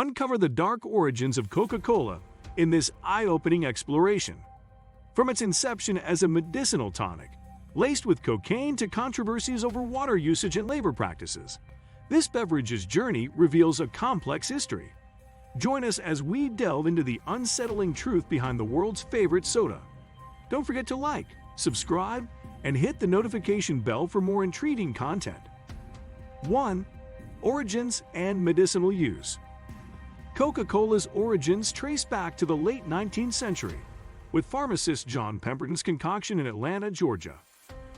uncover the dark origins of Coca-Cola in this eye-opening exploration. From its inception as a medicinal tonic, laced with cocaine to controversies over water usage and labor practices, this beverage's journey reveals a complex history. Join us as we delve into the unsettling truth behind the world's favorite soda. Don't forget to like, subscribe, and hit the notification bell for more intriguing content. 1. Origins and medicinal use. Coca-Cola's origins trace back to the late 19th century, with pharmacist John Pemberton's concoction in Atlanta, Georgia.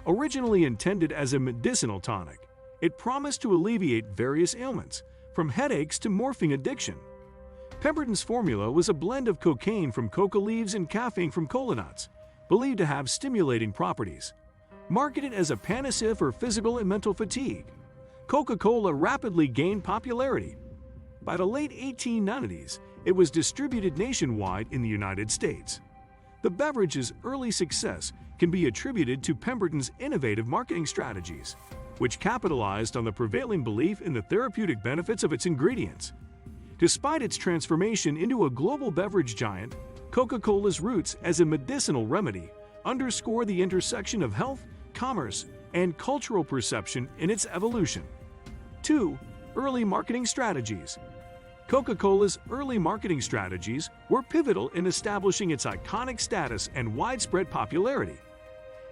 Originally intended as a medicinal tonic, it promised to alleviate various ailments, from headaches to morphine addiction. Pemberton's formula was a blend of cocaine from coca leaves and caffeine from cola nuts, believed to have stimulating properties. Marketed as a panacea for physical and mental fatigue, Coca-Cola rapidly gained popularity. By the late 1890s, it was distributed nationwide in the United States. The beverage's early success can be attributed to Pemberton's innovative marketing strategies, which capitalized on the prevailing belief in the therapeutic benefits of its ingredients. Despite its transformation into a global beverage giant, Coca-Cola's roots as a medicinal remedy underscore the intersection of health, commerce, and cultural perception in its evolution. 2. Early marketing strategies. Coca-Cola's early marketing strategies were pivotal in establishing its iconic status and widespread popularity.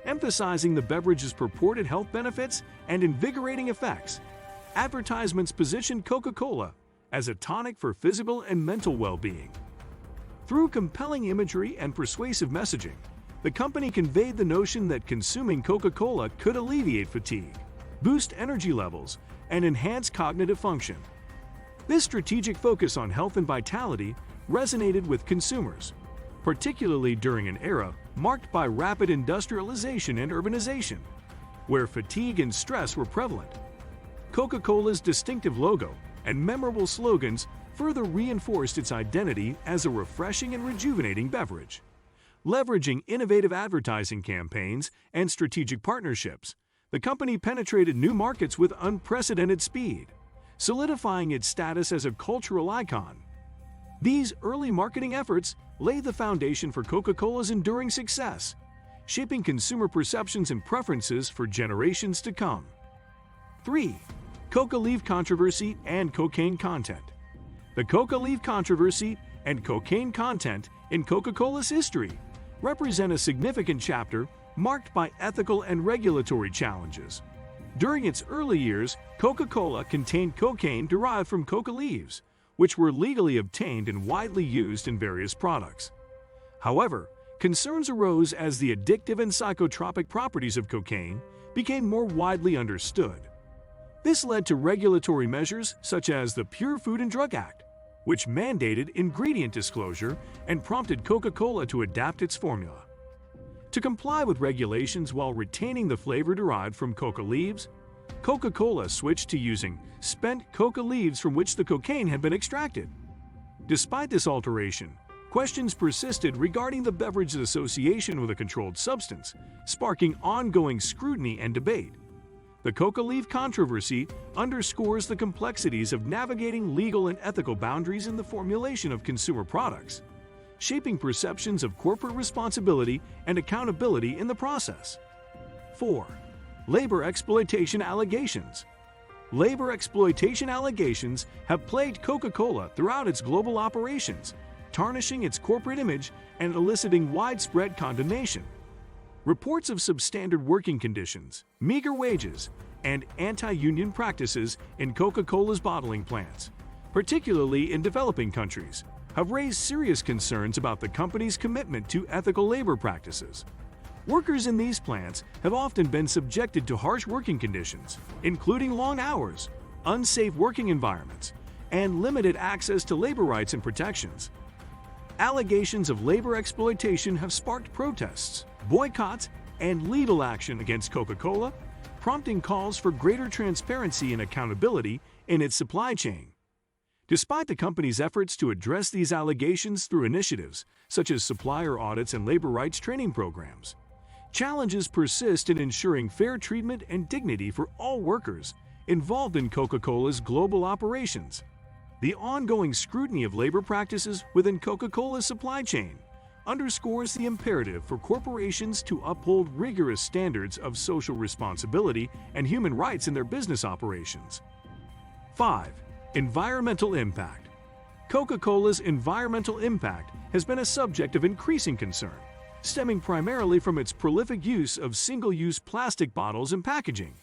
Emphasizing the beverage's purported health benefits and invigorating effects, advertisements positioned Coca-Cola as a tonic for physical and mental well-being. Through compelling imagery and persuasive messaging, the company conveyed the notion that consuming Coca-Cola could alleviate fatigue, boost energy levels, and enhance cognitive function. This strategic focus on health and vitality resonated with consumers, particularly during an era marked by rapid industrialization and urbanization, where fatigue and stress were prevalent. Coca-Cola's distinctive logo and memorable slogans further reinforced its identity as a refreshing and rejuvenating beverage. Leveraging innovative advertising campaigns and strategic partnerships, the company penetrated new markets with unprecedented speed, solidifying its status as a cultural icon. These early marketing efforts laid the foundation for Coca-Cola's enduring success, shaping consumer perceptions and preferences for generations to come. 3. Coca leaf controversy and cocaine content. The coca leaf controversy and cocaine content in Coca-Cola's history represent a significant chapter marked by ethical and regulatory challenges. During its early years, Coca-Cola contained cocaine derived from coca leaves, which were legally obtained and widely used in various products. However, concerns arose as the addictive and psychotropic properties of cocaine became more widely understood. This led to regulatory measures such as the Pure Food and Drug Act, which mandated ingredient disclosure and prompted Coca-Cola to adapt its formula. To comply with regulations while retaining the flavor derived from coca leaves, Coca-Cola switched to using spent coca leaves from which the cocaine had been extracted. Despite this alteration, questions persisted regarding the beverage's association with a controlled substance, sparking ongoing scrutiny and debate. The coca leaf controversy underscores the complexities of navigating legal and ethical boundaries in the formulation of consumer products, shaping perceptions of corporate responsibility and accountability in the process. 4. Labor exploitation allegations. Labor exploitation allegations have plagued Coca-Cola throughout its global operations, tarnishing its corporate image and eliciting widespread condemnation. Reports of substandard working conditions, meager wages, and anti-union practices in Coca-Cola's bottling plants, particularly in developing countries, have raised serious concerns about the company's commitment to ethical labor practices. Workers in these plants have often been subjected to harsh working conditions, including long hours, unsafe working environments, and limited access to labor rights and protections. Allegations of labor exploitation have sparked protests, boycotts, and legal action against Coca-Cola, prompting calls for greater transparency and accountability in its supply chain. Despite the company's efforts to address these allegations through initiatives such as supplier audits and labor rights training programs, challenges persist in ensuring fair treatment and dignity for all workers involved in Coca-Cola's global operations. The ongoing scrutiny of labor practices within Coca-Cola's supply chain underscores the imperative for corporations to uphold rigorous standards of social responsibility and human rights in their business operations. 5. Environmental impact. Coca-Cola's environmental impact has been a subject of increasing concern, stemming primarily from its prolific use of single-use plastic bottles and packaging.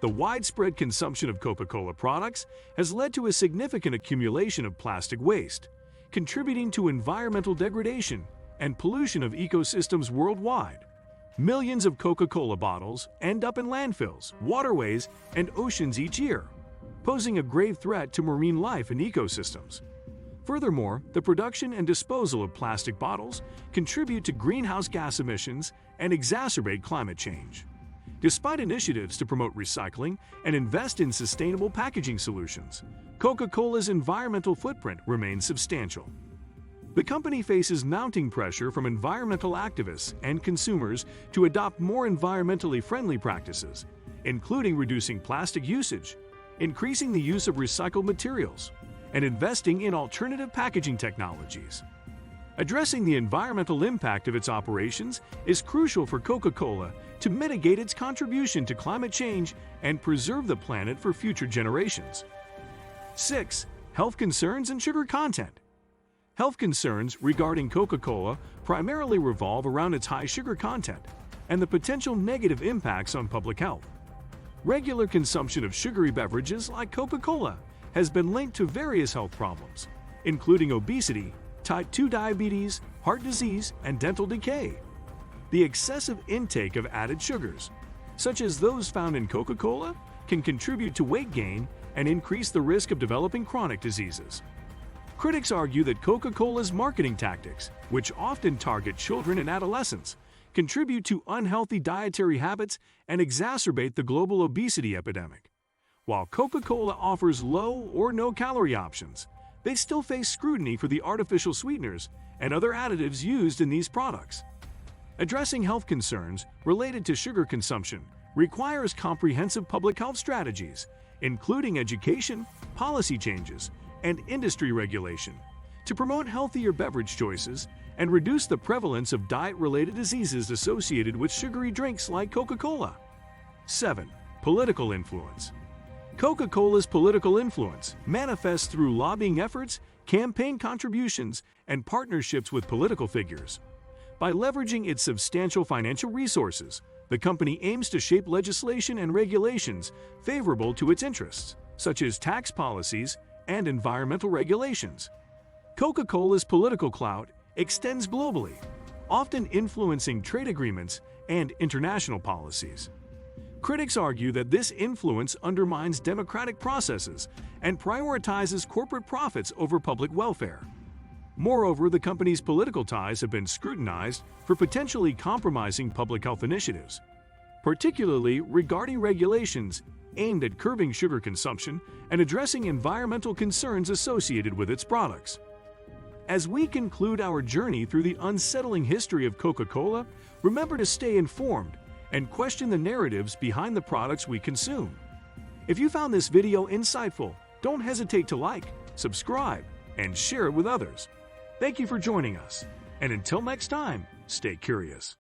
The widespread consumption of Coca-Cola products has led to a significant accumulation of plastic waste, contributing to environmental degradation and pollution of ecosystems worldwide. Millions of Coca-Cola bottles end up in landfills, waterways, and oceans each year, posing a grave threat to marine life and ecosystems. Furthermore, the production and disposal of plastic bottles contribute to greenhouse gas emissions and exacerbate climate change. Despite initiatives to promote recycling and invest in sustainable packaging solutions, Coca-Cola's environmental footprint remains substantial. The company faces mounting pressure from environmental activists and consumers to adopt more environmentally friendly practices, including reducing plastic usage, increasing the use of recycled materials, and investing in alternative packaging technologies. Addressing the environmental impact of its operations is crucial for Coca-Cola to mitigate its contribution to climate change and preserve the planet for future generations. 6. Health concerns and sugar content. Health concerns regarding Coca-Cola primarily revolve around its high sugar content and the potential negative impacts on public health. Regular consumption of sugary beverages like Coca-Cola has been linked to various health problems, including obesity, type 2 diabetes, heart disease, and dental decay. The excessive intake of added sugars, such as those found in Coca-Cola, can contribute to weight gain and increase the risk of developing chronic diseases. Critics argue that Coca-Cola's marketing tactics, which often target children and adolescents, contribute to unhealthy dietary habits and exacerbate the global obesity epidemic. While Coca-Cola offers low or no-calorie options, they still face scrutiny for the artificial sweeteners and other additives used in these products. Addressing health concerns related to sugar consumption requires comprehensive public health strategies, including education, policy changes, and industry regulation, to promote healthier beverage choices and reduce the prevalence of diet-related diseases associated with sugary drinks like Coca-Cola. 7. Political influence. Coca-Cola's political influence manifests through lobbying efforts, campaign contributions, and partnerships with political figures. By leveraging its substantial financial resources, the company aims to shape legislation and regulations favorable to its interests, such as tax policies and environmental regulations. Coca-Cola's political clout extends globally, often influencing trade agreements and international policies. Critics argue that this influence undermines democratic processes and prioritizes corporate profits over public welfare. Moreover, the company's political ties have been scrutinized for potentially compromising public health initiatives, particularly regarding regulations aimed at curbing sugar consumption and addressing environmental concerns associated with its products. As we conclude our journey through the unsettling history of Coca-Cola, remember to stay informed and question the narratives behind the products we consume. If you found this video insightful, don't hesitate to like, subscribe, and share it with others. Thank you for joining us, and until next time, stay curious.